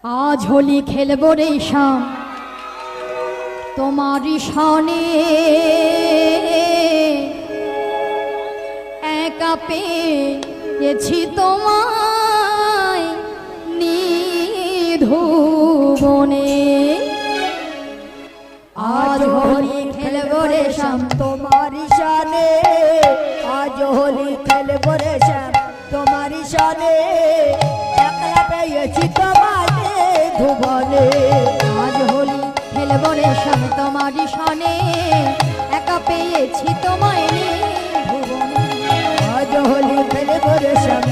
আজ হোলি খেলবো রে শাম তোমারি সনে একা পেয়েছি তোমায় নিধুবনে। আজ হোলি খেলবো রে শ্যাম তোমারি সনে, আজ হোলি খেলবো রে শ্যাম তোমারি সনে, একলা পেয়েছি তোমারে ধুবনে। আজ হোলি খেলবো রে শাম তোমারি সনে একা পেয়েছি তোমায় নিধুবনে। আজ হোলি খেলবো রে শ্যাম